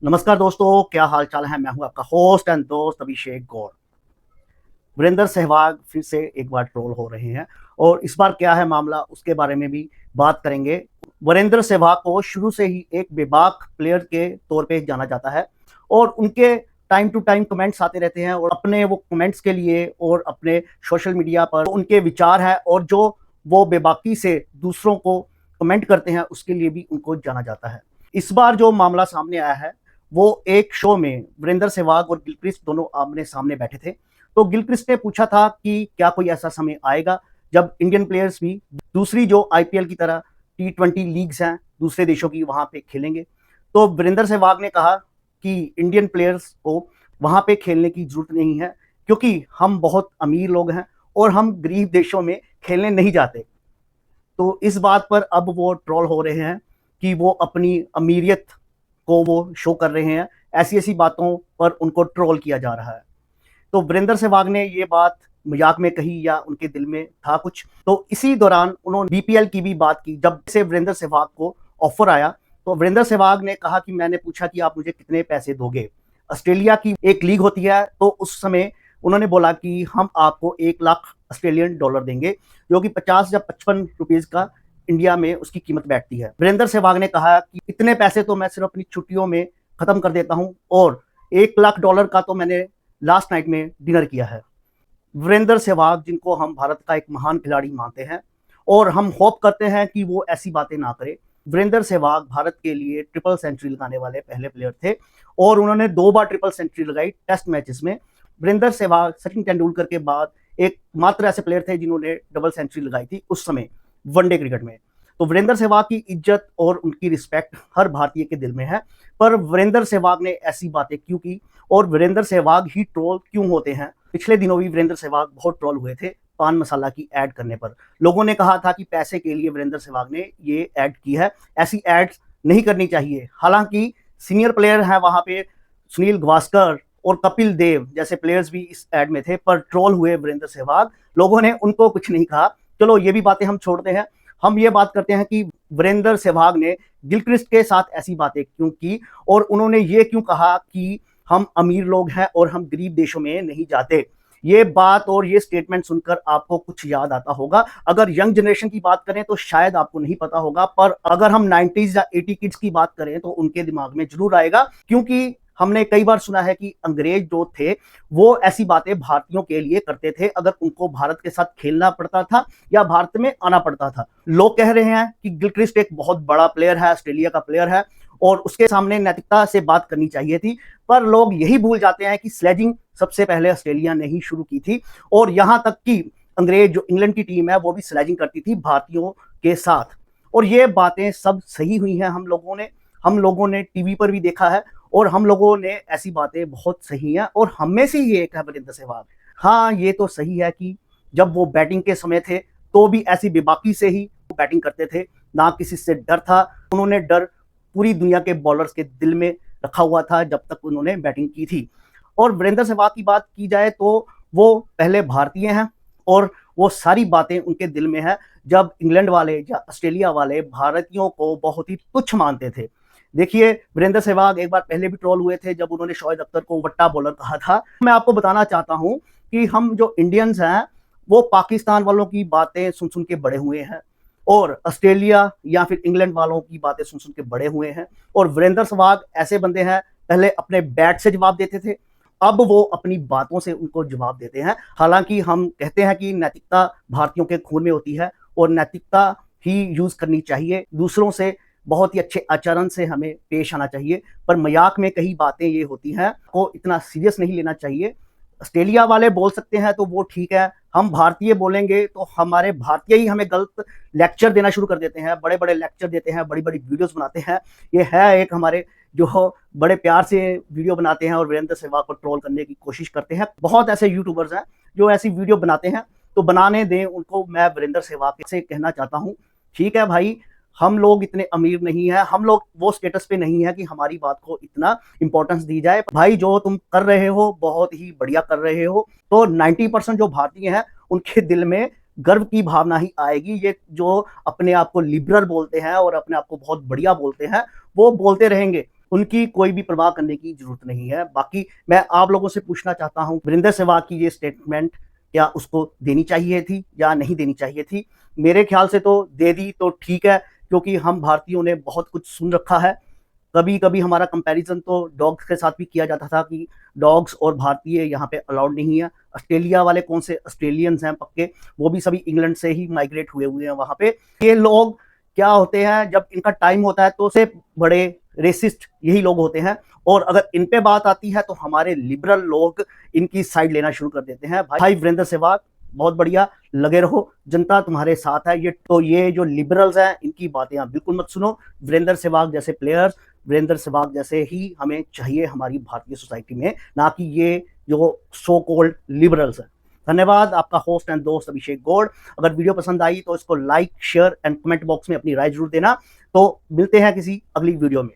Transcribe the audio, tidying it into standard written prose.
नमस्कार दोस्तों, क्या हाल चाल है। मैं हूं आपका होस्ट एंड दोस्त अभिषेक गौर। वीरेंद्र सहवाग फिर से एक बार ट्रोल हो रहे हैं और इस बार क्या है मामला, उसके बारे में भी बात करेंगे। वीरेंद्र सहवाग को शुरू से ही एक बेबाक प्लेयर के तौर पे जाना जाता है और उनके टाइम टू टाइम कमेंट्स आते रहते हैं और अपने वो कमेंट्स के लिए और अपने सोशल मीडिया पर उनके विचार है और जो वो बेबाकी से दूसरों को कमेंट करते हैं उसके लिए भी उनको जाना जाता है। इस बार जो मामला सामने आया है वो एक शो में वीरेंद्र सहवाग और गिलक्रिस्ट दोनों आमने सामने बैठे थे। तो गिलक्रिस्ट ने पूछा था कि क्या कोई ऐसा समय आएगा जब इंडियन प्लेयर्स भी दूसरी जो आईपीएल की तरह T20 लीग्स हैं दूसरे देशों की वहां पे खेलेंगे। तो वीरेंद्र सहवाग ने कहा कि इंडियन प्लेयर्स को वहां पे खेलने की जरूरत नहीं है क्योंकि हम बहुत अमीर लोग हैं और हम गरीब देशों में खेलने नहीं जाते। तो इस बात पर अब वो ट्रोल हो रहे हैं कि वो अपनी अमीरियत को वो शो कर रहे हैं। ऐसी ऐसी बातों पर उनको ट्रोल किया जा रहा है। तो वीरेंद्र सहवाग ने ये बात मजाक में कही या उनके दिल में था कुछ, तो इसी दौरान उन्होंने बीपीएल की भी बात की। जब से वीरेंद्र सहवाग को ऑफर आया तो वीरेंद्र सहवाग ने कहा कि मैंने पूछा कि आप मुझे कितने पैसे दोगे। ऑस्ट्रेलिया की एक लीग होती है तो उस समय उन्होंने बोला कि हम आपको 1 लाख ऑस्ट्रेलियन डॉलर देंगे, जो कि 50 या 55 रुपीज का इंडिया में उसकी कीमत बैठती है। वीरेंद्र सहवाग ने कहा कि इतने पैसे तो मैं सिर्फ अपनी छुट्टियों में खत्म कर देता हूं और 1 लाख डॉलर का तो मैंने लास्ट नाइट में डिनर किया है। वीरेंद्र सहवाग, जिनको हम भारत का एक महान खिलाड़ी मानते हैं और हम होप करते हैं कि वो ऐसी बातें ना करे। वीरेंद्र सहवाग भारत के लिए ट्रिपल सेंचुरी लगाने वाले पहले प्लेयर थे और उन्होंने 2 बार ट्रिपल सेंचुरी लगाई टेस्ट मैचेस में। वीरेंद्र सहवाग सचिन तेंदुलकर के बाद एक मात्र ऐसे प्लेयर थे जिन्होंने डबल सेंचुरी लगाई थी उस समय वनडे क्रिकेट में। तो वीरेंद्र सहवाग की इज्जत और उनकी रिस्पेक्ट हर भारतीय के दिल में है। पर वीरेंद्र सहवाग ने ऐसी बातें क्यों की और वीरेंद्र सहवाग ही ट्रोल क्यों होते हैं। पिछले दिनों भी वीरेंद्र सहवाग बहुत ट्रोल हुए थे पान मसाला की ऐड करने पर। लोगों ने कहा था कि पैसे के लिए वीरेंद्र सहवाग ने ये ऐड की है, ऐसी ऐड नहीं करनी चाहिए। हालांकि सीनियर प्लेयर हैं वहां पे, सुनील गावस्कर और कपिल देव जैसे प्लेयर्स भी इस ऐड में थे, पर ट्रोल हुए वीरेंद्र सहवाग। लोगों ने उनको कुछ नहीं कहा। चलो ये भी बातें हम छोड़ते हैं। हम ये बात करते हैं कि वीरेंद्र सहवाग ने गिलक्रिस्ट के साथ ऐसी बातें क्यों की और उन्होंने ये क्यों कहा कि हम अमीर लोग हैं और हम गरीब देशों में नहीं जाते। ये बात और ये स्टेटमेंट सुनकर आपको कुछ याद आता होगा। अगर यंग जनरेशन की बात करें तो शायद आपको नहीं पता होगा, पर अगर हम 90s या 80 किड्स की बात करें तो उनके दिमाग में जरूर आएगा, क्योंकि हमने कई बार सुना है कि अंग्रेज जो थे वो ऐसी बातें भारतीयों के लिए करते थे अगर उनको भारत के साथ खेलना पड़ता था या भारत में आना पड़ता था। लोग कह रहे हैं कि गिलक्रिस्ट एक बहुत बड़ा प्लेयर है, ऑस्ट्रेलिया का प्लेयर है और उसके सामने नैतिकता से बात करनी चाहिए थी। पर लोग यही भूल जाते हैं कि स्लेजिंग सबसे पहले ऑस्ट्रेलिया ने ही शुरू की थी और यहां तक कि अंग्रेज जो इंग्लैंड की टीम है वो भी स्लेजिंग करती थी भारतीयों के साथ। और ये बातें सब सही हुई हैं। हम लोगों ने टीवी पर भी देखा है और हम लोगों ने ऐसी बातें बहुत सही हैं और हम में से ही एक है वीरेंद्र सहवाग। हाँ, ये तो सही है कि जब वो बैटिंग के समय थे तो भी ऐसी बेबाकी से ही बैटिंग करते थे, ना किसी से डर था। उन्होंने डर पूरी दुनिया के बॉलर्स के दिल में रखा हुआ था जब तक उन्होंने बैटिंग की थी। और वीरेंद्र सहवाग की बात की जाए तो वो पहले भारतीय हैं और वो सारी बातें उनके दिल में है। जब इंग्लैंड वाले या ऑस्ट्रेलिया वाले भारतीयों को बहुत ही तुच्छ मानते थे। देखिए, वीरेंद्र सहवाग एक बार पहले भी ट्रोल हुए थे जब उन्होंने शोएब अख्तर को वट्टा बॉलर कहा था। मैं आपको बताना चाहता हूं कि हम जो इंडियंस हैं वो पाकिस्तान वालों की बातें सुन सुन के बड़े हुए हैं और ऑस्ट्रेलिया या फिर इंग्लैंड वालों की बातें सुन सुन के बड़े हुए हैं। और वीरेंद्र सहवाग ऐसे बंदे हैं, पहले अपने बैट से जवाब देते थे, अब वो अपनी बातों से उनको जवाब देते हैं। हालांकि हम कहते हैं कि नैतिकता भारतीयों के खून में होती है और नैतिकता ही यूज करनी चाहिए, दूसरों से बहुत ही अच्छे आचरण से हमें पेश आना चाहिए। पर मजाक में कई बातें ये होती हैं को इतना सीरियस नहीं लेना चाहिए। ऑस्ट्रेलिया वाले बोल सकते हैं तो वो ठीक है, हम भारतीय बोलेंगे तो हमारे भारतीय ही हमें गलत लेक्चर देना शुरू कर देते हैं, बड़े बड़े लेक्चर देते हैं, बड़ी बड़ी वीडियोस बनाते हैं। ये है एक हमारे जो बड़े प्यार से वीडियो बनाते हैं और वीरेंद्र सहवाग को ट्रोल करने की कोशिश करते हैं। बहुत ऐसे यूट्यूबर्स हैं जो ऐसी वीडियो बनाते हैं, तो बनाने दें उनको। मैं वीरेंद्र सहवाग से कहना चाहता हूँ, ठीक है भाई, हम लोग इतने अमीर नहीं है, हम लोग वो स्टेटस पे नहीं है कि हमारी बात को इतना इंपॉर्टेंस दी जाए। भाई, जो तुम कर रहे हो बहुत ही बढ़िया कर रहे हो। तो 90% जो भारतीय हैं उनके दिल में गर्व की भावना ही आएगी। ये जो अपने आप को लिबरल बोलते हैं और अपने आप को बहुत बढ़िया बोलते हैं वो बोलते रहेंगे। उनकी कोई भी परवाह करने की जरूरत नहीं है। बाकी मैं आप लोगों से पूछना चाहता हूं, वीरेंद्र सहवाग की ये स्टेटमेंट क्या उसको देनी चाहिए थी या नहीं देनी चाहिए थी? मेरे ख्याल से तो दे दी तो ठीक है, क्योंकि हम भारतीयों ने बहुत कुछ सुन रखा है। कभी कभी हमारा कंपैरिजन तो डॉग्स के साथ भी किया जाता था कि डॉग्स और भारतीय यहाँ पे अलाउड नहीं है। ऑस्ट्रेलिया वाले कौन से ऑस्ट्रेलियंस हैं पक्के, वो भी सभी इंग्लैंड से ही माइग्रेट हुए हैं वहाँ पे। ये लोग क्या होते हैं, जब इनका टाइम होता है तो से बड़े रेसिस्ट यही लोग होते हैं, और अगर इन पे बात आती है तो हमारे लिबरल लोग इनकी साइड लेना शुरू कर देते हैं। भाई वीरेंद्र सहवाग बहुत बढ़िया, लगे रहो, जनता तुम्हारे साथ है। ये जो लिबरल्स हैं इनकी बातें आप बिल्कुल मत सुनो। वीरेंद्र सहवाग जैसे प्लेयर्स, वीरेंद्र सहवाग जैसे ही हमें चाहिए हमारी भारतीय सोसाइटी में, ना कि ये जो सो कॉल्ड लिबरल्स हैं। धन्यवाद। आपका होस्ट एंड दोस्त अभिषेक गौड़। अगर वीडियो पसंद आई तो इसको like, share and comment box में अपनी राय जरूर देना। तो मिलते हैं किसी अगली वीडियो में।